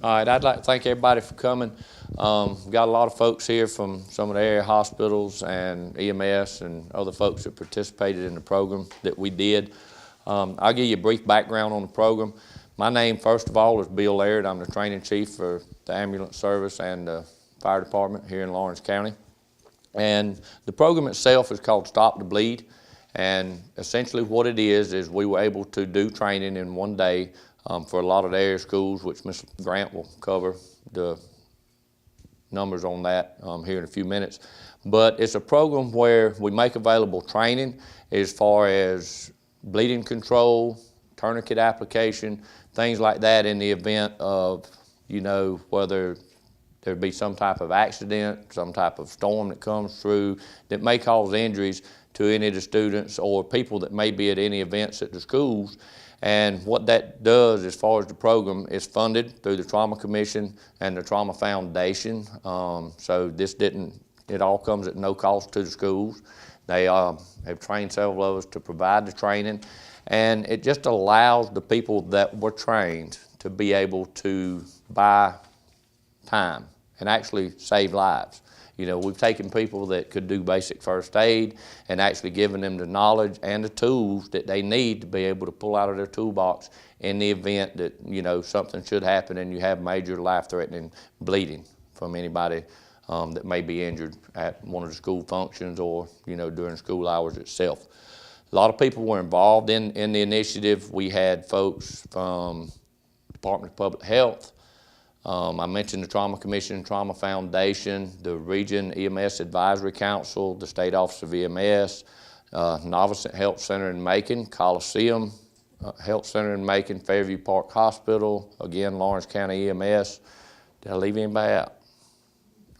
All right, I'd like to thank everybody for coming. We've got a lot of folks here from some of the area hospitals and EMS and other folks that participated in the program that we did. I'll give you a brief background on the program. My name, first of all, is Bill Laird. I'm the training chief for the ambulance service and the fire department here in Lawrence County. And the program itself is called Stop the Bleed. And essentially what it is we were able to do training in one day for a lot of the area schools, which Ms. Grant will cover the numbers on that here in a few minutes. But it's a program where we make available training as far as bleeding control, tourniquet application, things like that in the event of, you know, whether there be some type of accident, some type of storm that comes through that may cause injuries to any of the students or people that may be at any events at the schools. And what that does as far as the program is funded through the Trauma Commission and the Trauma Foundation. So it all comes at no cost to the schools. They have trained several of us to provide the training, and it just allows the people that were trained to be able to buy time and actually save lives. You know, we've taken people that could do basic first aid and actually given them the knowledge and the tools that they need to be able to pull out of their toolbox in the event that, you know, something should happen and you have major life-threatening bleeding from anybody that may be injured at one of the school functions or, you know, during school hours itself. A lot of people were involved in the initiative. We had folks from Department of Public Health. I mentioned the Trauma Commission, Trauma Foundation, the Region EMS Advisory Council, the State Office of EMS, Novice Health Center in Macon, Coliseum Health Center in Macon, Fairview Park Hospital, again, Lawrence County EMS. Did I leave anybody out?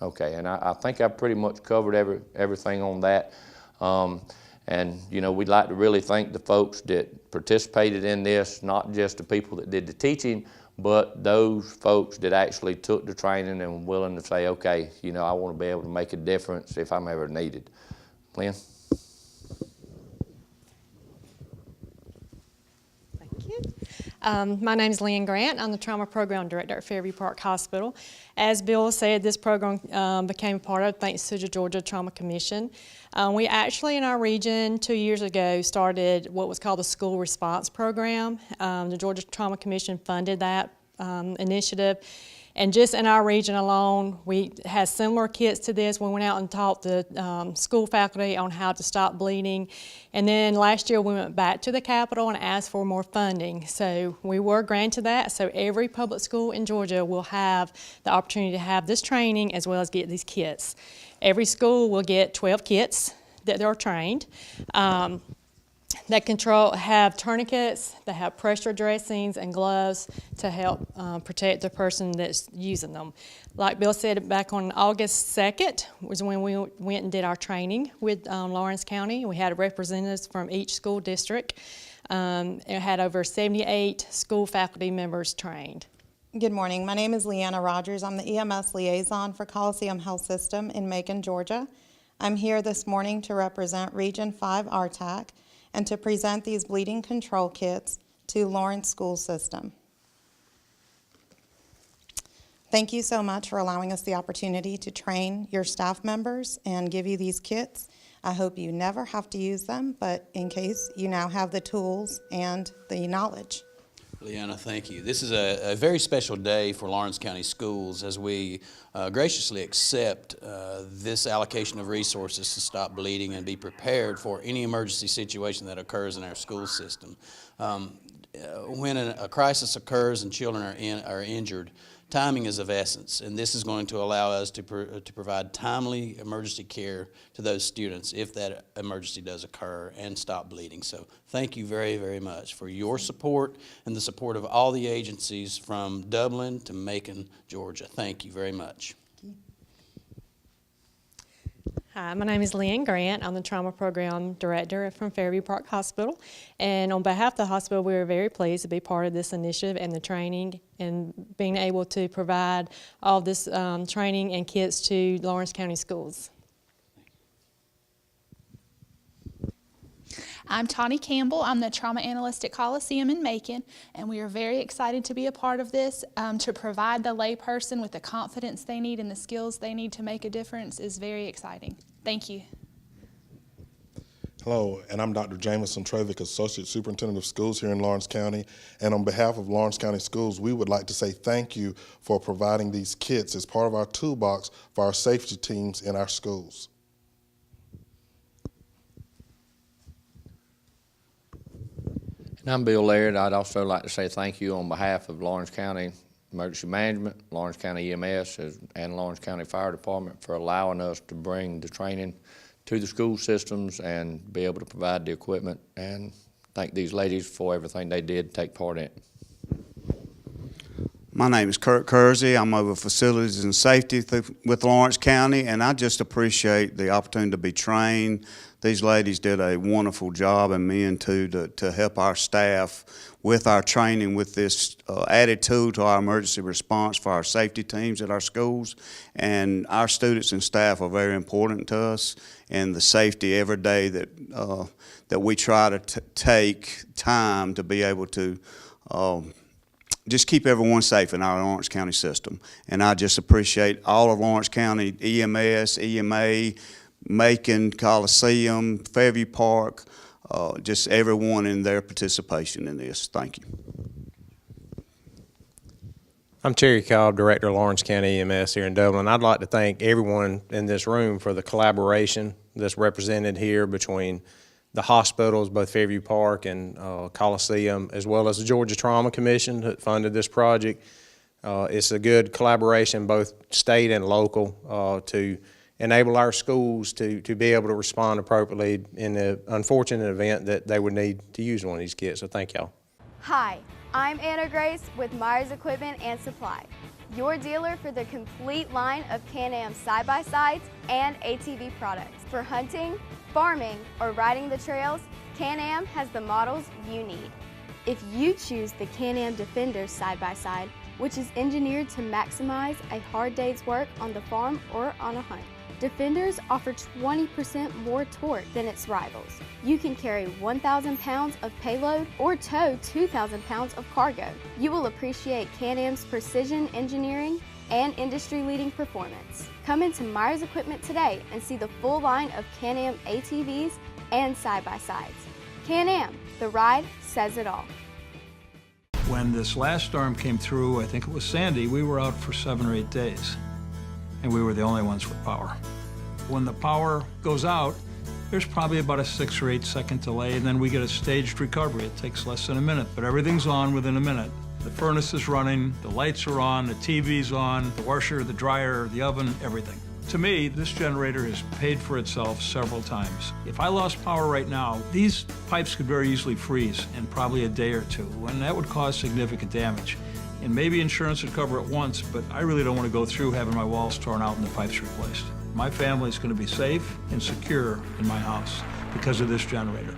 Okay, and I think I pretty much covered everything on that. And, you know, we'd like to really thank the folks that participated in this, not just the people that did the teaching, but those folks that actually took the training and were willing to say, okay, you know, I want to be able to make a difference if I'm ever needed. Lynn? Thank you. My name is Lynn Grant. I'm the Trauma Program Director at Fairview Park Hospital. As Bill said, this program became part of thanks to the Georgia Trauma Commission. We actually, in our region, 2 years ago, started what was called the School Response Program. The Georgia Trauma Commission funded that initiative. And just in our region alone, we had similar kits to this. We went out and taught the school faculty on how to stop bleeding. And then last year we went back to the Capitol and asked for more funding. So we were granted that. So every public school in Georgia will have the opportunity to have this training as well as get these kits. Every school will get 12 kits that they're trained. That have tourniquets, that have pressure dressings and gloves to help protect the person that's using them. Like Bill said, back on August 2nd was when we went and did our training with Lawrence County. We had representatives from each school district. It had over 78 school faculty members trained. Good morning. My name is Leanna Rogers. I'm the EMS liaison for Coliseum Health System in Macon, Georgia. I'm here this morning to represent Region 5 RTAC and to present these bleeding control kits to Lawrence School System. Thank you so much for allowing us the opportunity to train your staff members and give you these kits. I hope you never have to use them, but in case, you now have the tools and the knowledge. Leanna, thank you. This is a very special day for Lawrence County Schools as we graciously accept this allocation of resources to stop bleeding and be prepared for any emergency situation that occurs in our school system. When a crisis occurs and children are injured, timing is of essence, and this is going to allow us to provide timely emergency care to those students if that emergency does occur and stop bleeding. So thank you very, very much for your support and the support of all the agencies from Dublin to Macon, Georgia. Thank you very much. Hi, my name is Lynn Grant. I'm the Trauma Program Director from Fairview Park Hospital. And on behalf of the hospital, we are very pleased to be part of this initiative and the training and being able to provide all this training and kits to Lawrence County schools. I'm Tawny Campbell. I'm the trauma analyst at Coliseum in Macon, and we are very excited to be a part of this. To provide the layperson with the confidence they need and the skills they need to make a difference is very exciting. Thank you. Hello, and I'm Dr. Jameson Trevick, Associate Superintendent of Schools here in Lawrence County. And on behalf of Lawrence County Schools, we would like to say thank you for providing these kits as part of our toolbox for our safety teams in our schools. And I'm Bill Laird. I'd also like to say thank you on behalf of Lawrence County Emergency Management, Lawrence County EMS, and Lawrence County Fire Department for allowing us to bring the training to the school systems and be able to provide the equipment, and thank these ladies for everything they did to take part in it. My name is Kurt Kersey. I'm over Facilities and Safety with Lawrence County, and I just appreciate the opportunity to be trained. These ladies did a wonderful job, and men too, to help our staff with our training with this added tool to our emergency response for our safety teams at our schools. And our students and staff are very important to us, and the safety every day that we try to take time to be able to just keep everyone safe in our Lawrence County system. And I just appreciate all of Lawrence County, EMS, EMA, Macon, Coliseum, Fairview Park, just everyone in their participation in this. Thank you. I'm Terry Cobb, Director of Lawrence County EMS here in Dublin. I'd like to thank everyone in this room for the collaboration that's represented here between the hospitals, both Fairview Park and Coliseum, as well as the Georgia Trauma Commission that funded this project. It's a good collaboration, both state and local, to enable our schools to be able to respond appropriately in the unfortunate event that they would need to use one of these kits. So thank y'all. Hi, I'm Anna Grace with Myers Equipment and Supply, your dealer for the complete line of Can-Am side-by-sides and ATV products. For hunting, farming, or riding the trails, Can-Am has the models you need. If you choose the Can-Am Defender side-by-side, which is engineered to maximize a hard day's work on the farm or on a hunt, Defenders offer 20% more torque than its rivals. You can carry 1,000 pounds of payload or tow 2,000 pounds of cargo. You will appreciate Can-Am's precision engineering and industry-leading performance. Come into Myers Equipment today and see the full line of Can-Am ATVs and side-by-sides. Can-Am, the ride says it all. When this last storm came through, I think it was Sandy, we were out for 7 or 8 days. And we were the only ones with power. When the power goes out, there's probably about a 6 or 8 second delay, and then we get a staged recovery. It takes less than a minute, but everything's on within a minute. The furnace is running, the lights are on, the TV's on, the washer, the dryer, the oven, everything. To me, this generator has paid for itself several times. If I lost power right now, these pipes could very easily freeze in probably a day or two, and that would cause significant damage. And maybe insurance would cover it once, but I really don't want to go through having my walls torn out and the pipes replaced. My family's going to be safe and secure in my house because of this generator.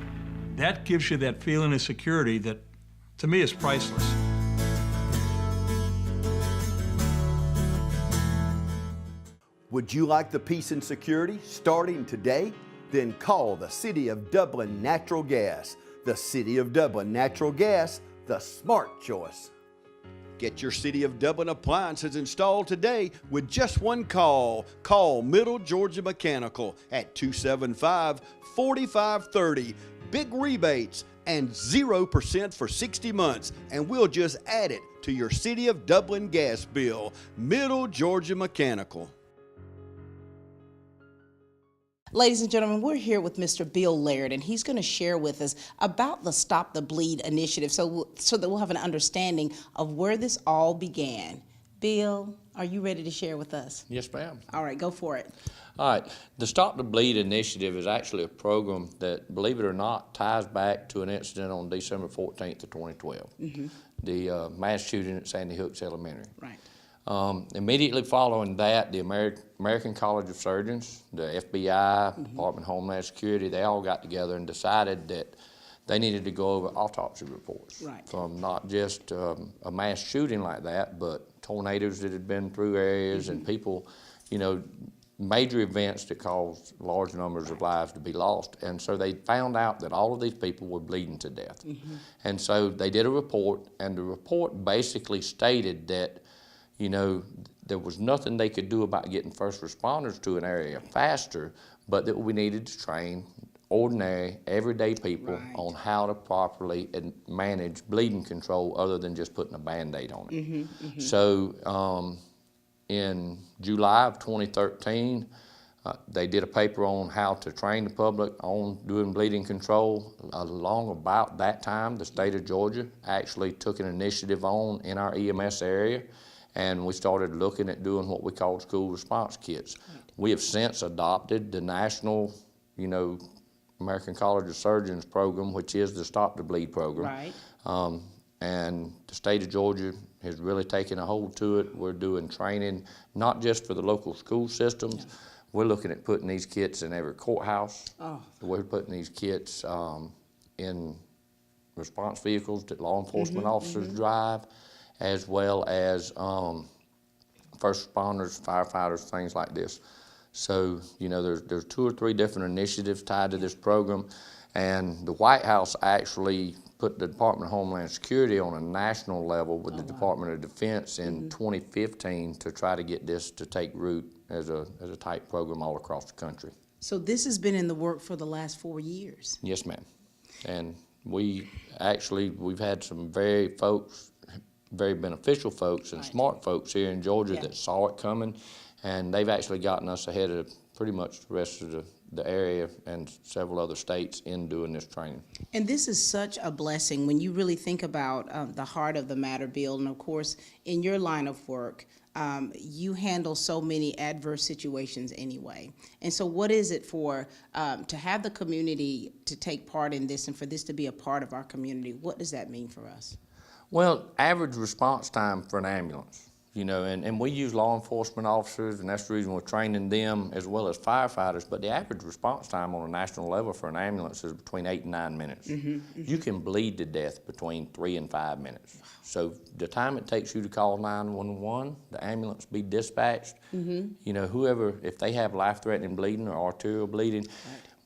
That gives you that feeling of security that, to me, is priceless. Would you like the peace and security starting today? Then call the City of Dublin Natural Gas. The City of Dublin Natural Gas, the smart choice. Get your City of Dublin appliances installed today with just one call. Call Middle Georgia Mechanical at 275-4530. Big rebates and 0% for 60 months, and we'll just add it to your City of Dublin gas bill. Middle Georgia Mechanical. Ladies and gentlemen, we're here with Mr. Bill Laird, and he's going to share with us about the Stop the Bleed initiative so that we'll have an understanding of where this all began. Bill, are you ready to share with us? Yes, ma'am. All right, go for it. All right. The Stop the Bleed initiative is actually a program that, believe it or not, ties back to an incident on December 14th of 2012, the mass shooting at Sandy Hooks Elementary. Right. Immediately following that, the American College of Surgeons, the FBI, Department of Homeland Security, they all got together and decided that they needed to go over autopsy reports from not just a mass shooting like that, but tornadoes that had been through areas and people, you know, major events that cause large numbers of lives to be lost. And so they found out that all of these people were bleeding to death. And so they did a report, and the report basically stated that, you know, there was nothing they could do about getting first responders to an area faster, but that we needed to train ordinary, everyday people on how to properly manage bleeding control other than just putting a Band-Aid on it. So in July of 2013, they did a paper on how to train the public on doing bleeding control. Along about that time, the state of Georgia actually took an initiative on in our EMS area, and we started looking at doing what we call school response kits. We have since adopted the national, you know, American College of Surgeons program, which is the Stop the Bleed program. And the state of Georgia has really taken a hold to it. We're doing training, not just for the local school systems. We're looking at putting these kits in every courthouse. We're putting these kits in response vehicles that law enforcement officers drive, as well as first responders, firefighters, things like this. So, you know, there's 2 or 3 different initiatives tied to this program, and the White House actually put the Department of Homeland Security on a national level with the Department of Defense in 2015 to try to get this to take root as a type program all across the country. So this has been in the work for the last 4 years? Yes, ma'am. And we've had some very beneficial folks and smart folks here in Georgia that saw it coming, and they've actually gotten us ahead of pretty much the rest of the area and several other states in doing this training. And this is such a blessing when you really think about the heart of the matter, Bill. And of course, in your line of work, you handle so many adverse situations anyway. And so what is it for, to have the community to take part in this and for this to be a part of our community? What does that mean for us? Well, average response time for an ambulance, you know, and we use law enforcement officers, and that's the reason we're training them as well as firefighters, but the average response time on a national level for an ambulance is between 8 and 9 minutes. You can bleed to death between 3 and 5 minutes. So the time it takes you to call 911, the ambulance be dispatched, you know, whoever, if they have life-threatening bleeding or arterial bleeding,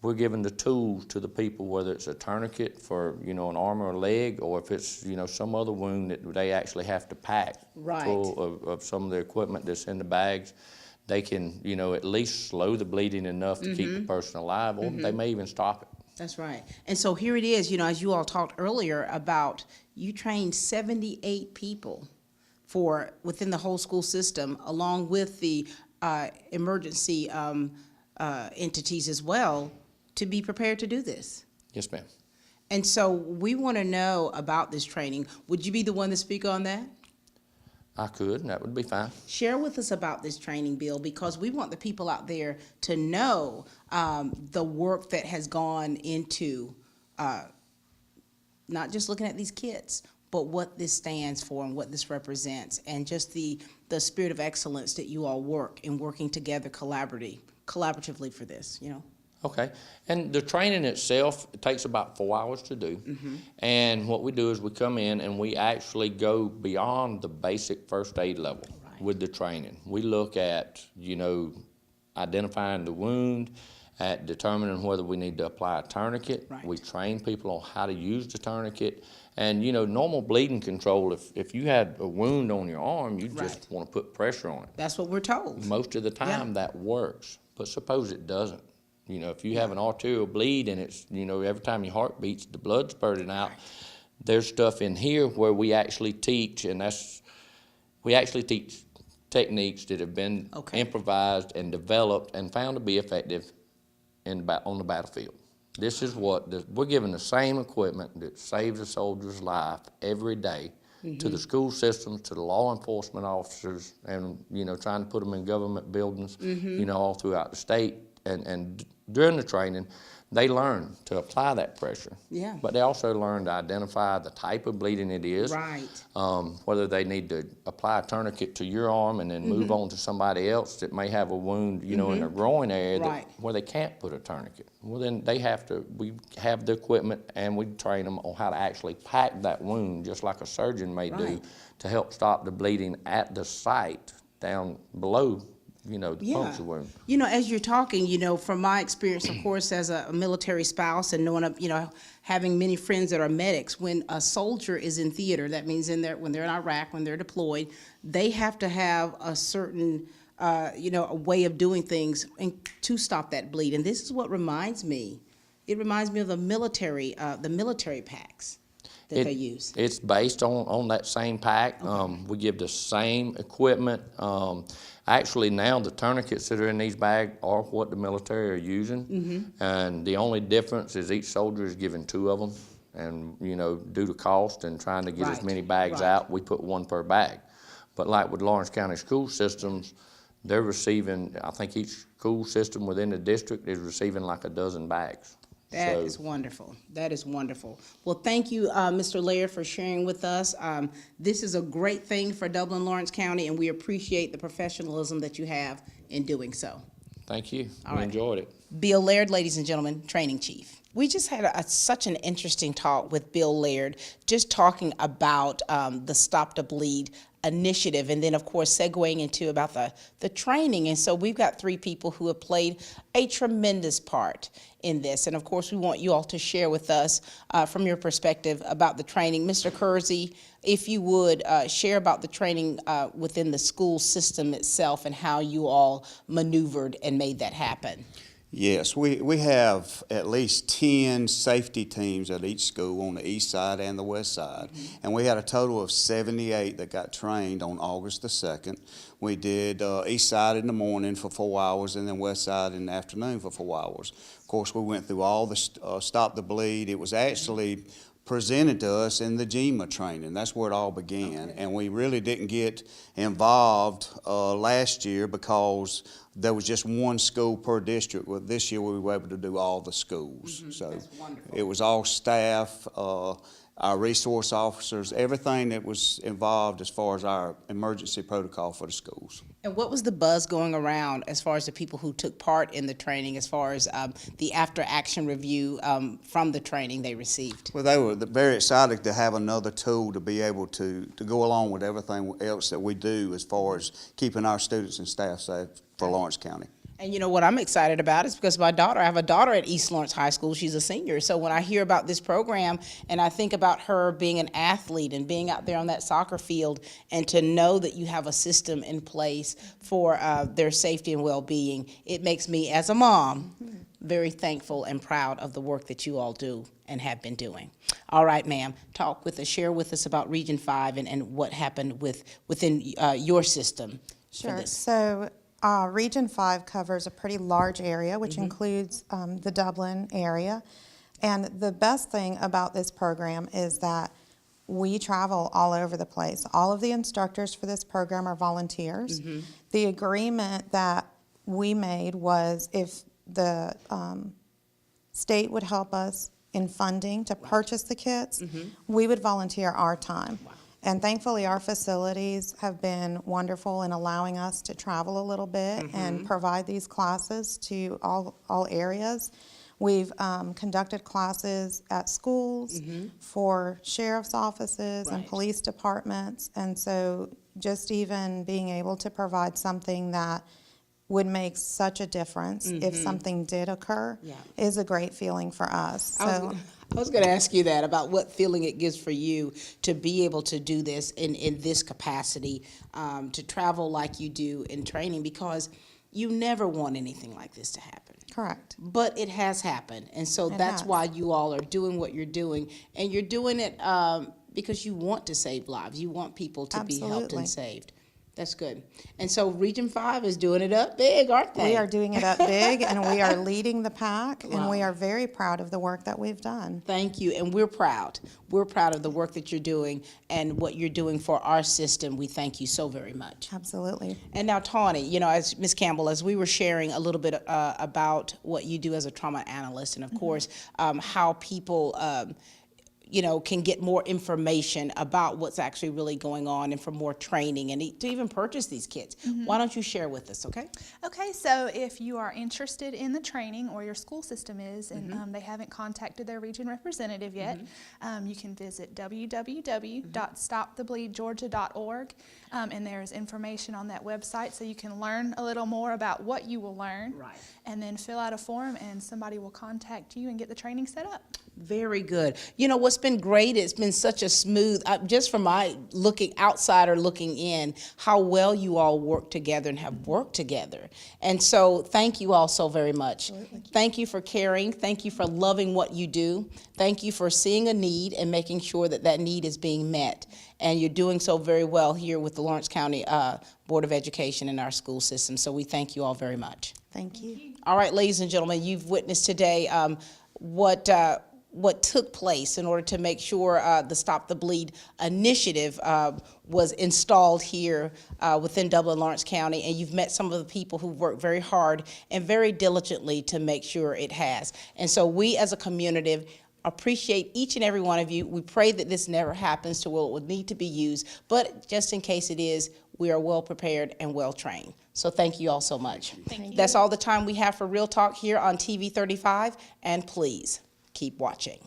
we're giving the tools to the people, whether it's a tourniquet for, you know, an arm or a leg, or if it's, you know, some other wound that they actually have to pack full of some of the equipment that's in the bags. They can, you know, at least slow the bleeding enough to keep the person alive, or they may even stop it. That's right. And so here it is, you know, as you all talked earlier about, you trained 78 people within the whole school system, along with the emergency entities as well, to be prepared to do this. Yes, ma'am. And so we want to know about this training. Would you be the one to speak on that? I could, and that would be fine. Share with us about this training, Bill, because we want the people out there to know the work that has gone into not just looking at these kits, but what this stands for and what this represents, and just the spirit of excellence that you all work in working together collaboratively for this, you know. Okay, and the training itself, it takes about 4 hours to do. And what we do is we come in and we actually go beyond the basic first aid level with the training. We look at, you know, identifying the wound, at determining whether we need to apply a tourniquet. We train people on how to use the tourniquet. And, you know, normal bleeding control, if you had a wound on your arm, you just want to put pressure on it. That's what we're told. Most of the time that works, but suppose it doesn't. You know, if you have an arterial bleed and it's, you know, every time your heart beats, the blood's spurting out, there's stuff in here where we actually teach, and we actually teach techniques that have been improvised and developed and found to be effective on the battlefield. This is what, we're giving the same equipment that saves a soldier's life every day to the school systems, to the law enforcement officers, and, you know, trying to put them in government buildings, you know, all throughout the state. And during the training, they learn to apply that pressure. But they also learn to identify the type of bleeding it is. Whether they need to apply a tourniquet to your arm and then move on to somebody else that may have a wound, you know, in their groin area where they can't put a tourniquet. Well, then we have the equipment and we train them on how to actually pack that wound, just like a surgeon may do, to help stop the bleeding at the site down below the puncture wound. You know, as you're talking, from my experience, of course, as a military spouse and knowing, having many friends that are medics, when a soldier is in theater, that means when they're in Iraq, when they're deployed, they have to have a certain, a way of doing things to stop that bleed. And this is what reminds me. It reminds me of the military packs that they use. It's based on that same pack. Okay. We give the same equipment. Actually, now the tourniquets that are in these bags are what the military are using, and the only difference is each soldier is given 2 of them, and due to cost and trying to get as many bags out, we put 1 per bag. But like with Lawrence County school systems, they're receiving, I think each school system within the district is receiving like a dozen bags. That is wonderful. That is wonderful. Well, thank you, Mr. Laird, for sharing with us. This is a great thing for Dublin Lawrence County, and we appreciate the professionalism that you have in doing so. Thank you. All We right. enjoyed it. Bill Laird, ladies and gentlemen, Training Chief. We just had such an interesting talk with Bill Laird, just talking about the Stop the Bleed initiative, and then of course segueing into about the training. And so we've got 3 people who have played a tremendous part in this, and of course we want you all to share with us from your perspective about the training. Mr. Kersey, if you would share about the training within the school system itself and how you all maneuvered and made that happen. Yes, we have at least 10 safety teams at each school on the east side and the west side. And we had a total of 78 that got trained on August the 2nd. We did east side in the morning for 4 hours and then west side in the afternoon for 4 hours. Of course, we went through all the Stop the Bleed. It was actually presented to us in the GEMA training. That's where it all began. Okay. And we really didn't get involved last year because there was just 1 school per district. Well, this year we were able to do all the schools. So it was all staff, our resource officers, everything that was involved as far as our emergency protocol for the schools. And what was the buzz going around as far as the people who took part in the training, as far as the after-action review from the training they received? Well, they were very excited to have another tool to be able to go along with everything else that we do as far as keeping our students and staff safe for Lawrence County. And you know what I'm excited about is because I have a daughter at East Lawrence High School. She's a senior. So when I hear about this program and I think about her being an athlete and being out there on that soccer field, and to know that you have a system in place for their safety and well-being, it makes me, as a mom, very thankful and proud of the work that you all do and have been doing. All right, ma'am, share with us about Region 5 and what happened within your system for this. So Region 5 covers a pretty large area, which includes the Dublin area. And the best thing about this program is that we travel all over the place. All of the instructors for this program are volunteers. The agreement that we made was if the state would help us in funding to purchase the kits, we would volunteer our time. Wow. And thankfully, our facilities have been wonderful in allowing us to travel a little bit and provide these classes to all areas. We've conducted classes at schools for sheriff's offices and police departments. And so just even being able to provide something that would make such a difference if something did occur is a great feeling for us. I was going to ask you that, about what feeling it gives for you to be able to do this in this capacity, to travel like you do in training, because you never want anything like this to happen. Correct. But it has happened, and so that's why you all are doing what you're doing, and you're doing it because you want to save lives. You want people to be helped and saved. That's good. And so Region 5 is doing it up big, aren't they? We are doing it up big, and we are leading the pack, and we are very proud of the work that we've done. Thank you, and we're proud. We're proud of the work that you're doing and what you're doing for our system. We thank you so very much. Absolutely. And now, Tawny, as Ms. Campbell, as we were sharing a little bit about what you do as a trauma analyst, and of course, how people can get more information about what's actually really going on and for more training and to even purchase these kits. Why don't you share with us, okay? Okay, so if you are interested in the training, or your school system is, and they haven't contacted their region representative yet, you can visit www.stopthebleedgeorgia.org, and there's information on that website so you can learn a little more about what you will learn, and then fill out a form and somebody will contact you and get the training set up. Very good. What's been great, it's been such a smooth, just from my outsider looking in, how well you all work together and have worked together. And so thank you all so very much. Thank you for caring. Thank you for loving what you do. Thank you for seeing a need and making sure that that need is being met. And you're doing so very well here with the Lawrence County Board of Education in our school system. So we thank you all very much. Thank you. All right, ladies and gentlemen, you've witnessed today what took place in order to make sure the Stop the Bleed initiative was installed here within Dublin Lawrence County, and you've met some of the people who worked very hard and very diligently to make sure it has. And so we as a community appreciate each and every one of you. We pray that this never happens to where it would need to be used, but just in case it is, we are well prepared and well trained. So thank you all so much. Thank you. That's all the time we have for Real Talk here on TV 35, and please keep watching.